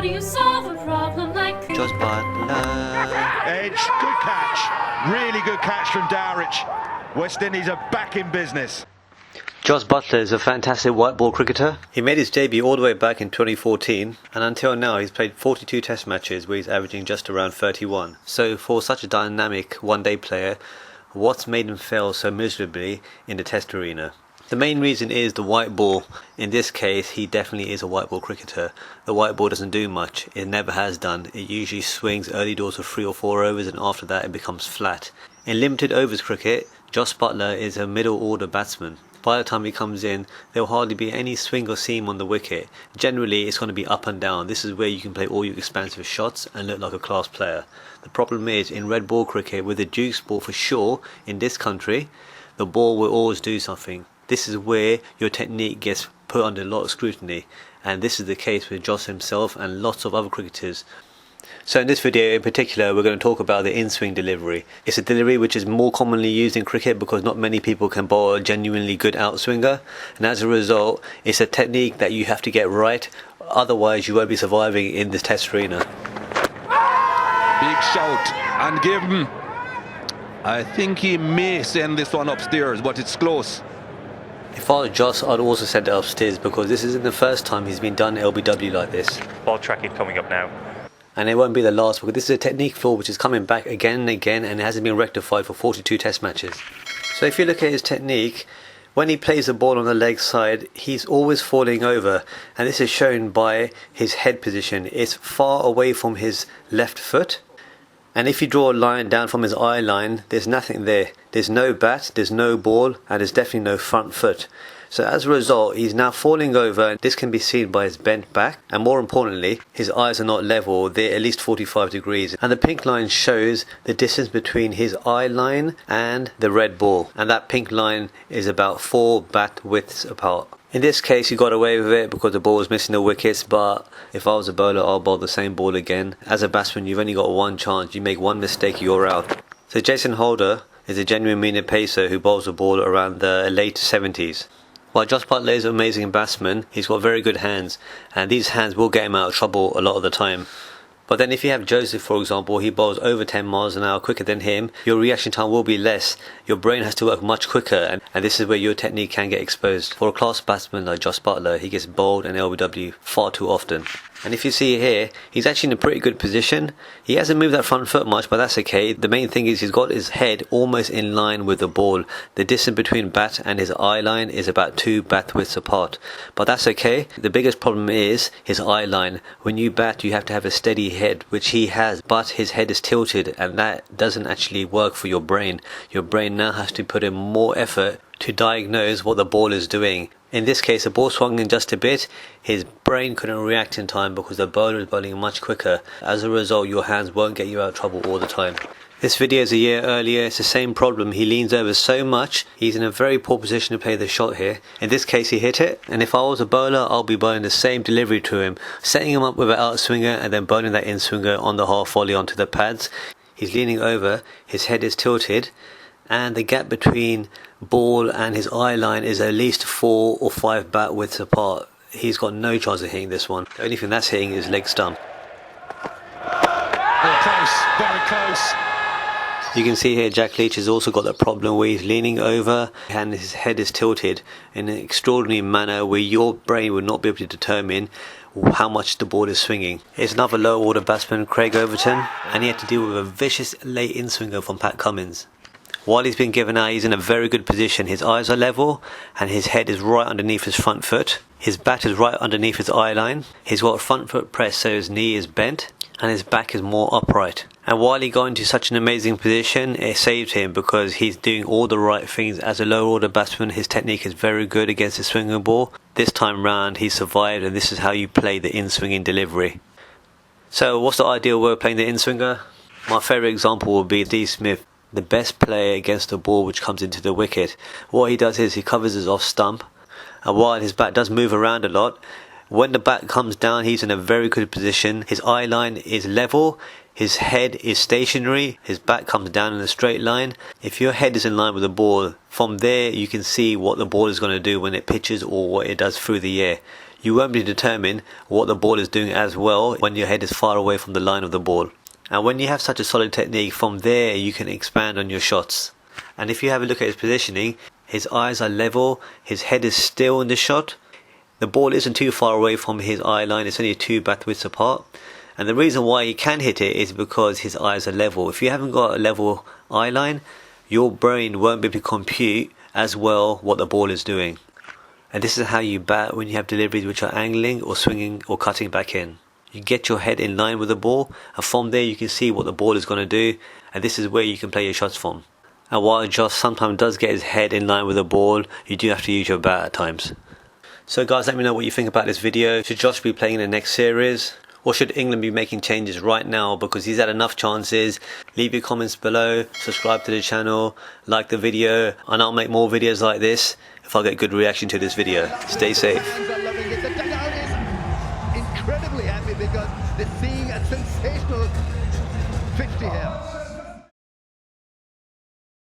How do you solve a problem like Jos Buttler. Edge, good catch. Really good catch from Dowrich. West Indies are back in business. Jos Buttler is a fantastic white ball cricketer. He made his debut all the way back in 2014, and until now he's played 42 test matches where he's averaging just around 31. So for such a dynamic one-day player, what's made him fail so miserably in the test arena? The main reason is the white ball. In this case, he definitely is a white ball cricketer. The white ball doesn't do much. It never has done. It usually swings early doors for 3 or 4 overs, and after that it becomes flat. In limited overs cricket, Jos Buttler is a middle order batsman. By the time he comes in, there will hardly be any swing or seam on the wicket. Generally, it's going to be up and down. This is where you can play all your expansive shots and look like a class player. The problem is, in red ball cricket, with the Dukes ball for sure, in this country, the ball will always do something. This is where your technique gets put under a lot of scrutiny, and this is the case with Jos himself and lots of other cricketers. So in this video in particular, we're going to talk about the in-swing delivery. It's a delivery which is more commonly used in cricket because not many people can bowl a genuinely good outswinger, and as a result it's a technique that you have to get right, otherwise you won't be surviving in this test arena. Big shout and give him. I think he may send this one upstairs, but it's close. If I was Jos, I'd also send it upstairs because this isn't the first time he's been done LBW like this. Ball tracking coming up now. And it won't be the last, because this is a technique flaw which is coming back again and again, and it hasn't been rectified for 42 test matches. So if you look at his technique, when he plays the ball on the leg side, he's always falling over, and this is shown by his head position. It's far away from his left foot, and if you draw a line down from his eye line, there's nothing there. There's no bat, there's no ball, and there's definitely no front foot. So as a result, he's now falling over. This can be seen by his bent back, and more importantly, his eyes are not level, they're at least 45 degrees. And the pink line shows the distance between his eye line and the red ball, and that pink line is about 4 bat widths apart. In this case, he got away with it because the ball was missing the wickets, but if I was a bowler, I'll bowl the same ball again. As a batsman, you've only got one chance. You make one mistake, you're out. So Jason Holder is a genuine medium pacer who bowls the ball around the late 70s. While Jos Buttler is an amazing batsman, he's got very good hands, and these hands will get him out of trouble a lot of the time. But then if you have Joseph, for example, he bowls over 10 miles an hour quicker than him, your reaction time will be less. Your brain has to work much quicker, and this is where your technique can get exposed. For a class batsman like Jos Buttler, he gets bowled and LBW far too often. And if you see here, he's actually in a pretty good position. He hasn't moved that front foot much, but that's okay. The main thing is he's got his head almost in line with the ball. The distance between bat and his eye line is about 2 bat widths apart. But that's okay. The biggest problem is his eye line. When you bat, you have to have a steady head, which he has, but his head is tilted, and that doesn't actually work for your brain. Your brain now has to put in more effort to diagnose what the ball is doing. In this case, the ball swung in just a bit. His brain couldn't react in time because the bowler is bowling much quicker. As a result, your hands won't get you out of trouble all the time. This video is a year earlier. It's the same problem. He leans over so much. He's in a very poor position to play the shot here. In this case, he hit it. And if I was a bowler, I'll be bowling the same delivery to him, setting him up with an outswinger and then bowling that inswinger on the half volley onto the pads. He's leaning over. His head is tilted, and the gap between ball and his eye line is at least 4 or 5 bat widths apart. He's got no chance of hitting this one. The only thing that's hitting is leg stump. Oh, close, very close. You can see here Jack Leach has also got that problem where he's leaning over and his head is tilted in an extraordinary manner where your brain would not be able to determine how much the ball is swinging. It's another low order batsman, Craig Overton, and he had to deal with a vicious late in-swinger from Pat Cummins. While he's been given out, he's in a very good position. His eyes are level and his head is right underneath his front foot. His bat is right underneath his eye line. He's got a front foot press so his knee is bent and his back is more upright. And while he got into such an amazing position, it saved him because he's doing all the right things. As a low order batsman, his technique is very good against the swinging ball. This time round he survived, and this is how you play the in-swinging delivery. So what's the ideal way of playing the in-swinger? My favourite example would be D. Smith, the best player against a ball which comes into the wicket. What he does is he covers his off stump, and while his bat does move around a lot, when the bat comes down, he's in a very good position. His eye line is level, his head is stationary, his bat comes down in a straight line. If your head is in line with the ball, from there you can see what the ball is going to do when it pitches or what it does through the air. you won't be determine what the ball is doing as well when your head is far away from the line of the ball. And when you have such a solid technique, from there you can expand on your shots. And if you have a look at his positioning, his eyes are level, his head is still in the shot. The ball isn't too far away from his eye line, it's only 2 bat widths apart. And the reason why he can hit it is because his eyes are level. If you haven't got a level eye line, your brain won't be able to compute as well what the ball is doing. And this is how you bat when you have deliveries which are angling or swinging or cutting back in. You get your head in line with the ball, and from there you can see what the ball is going to do, and this is where you can play your shots from. And while Jos sometimes does get his head in line with the ball, you do have to use your bat at times. So guys, let me know what you think about this video. Should Jos be playing in the next series? Or should England be making changes right now because he's had enough chances? Leave your comments below, subscribe to the channel, like the video, and I'll make more videos like this if I get good reaction to this video. Stay safe. Incredibly happy because they're seeing a sensational 50 here.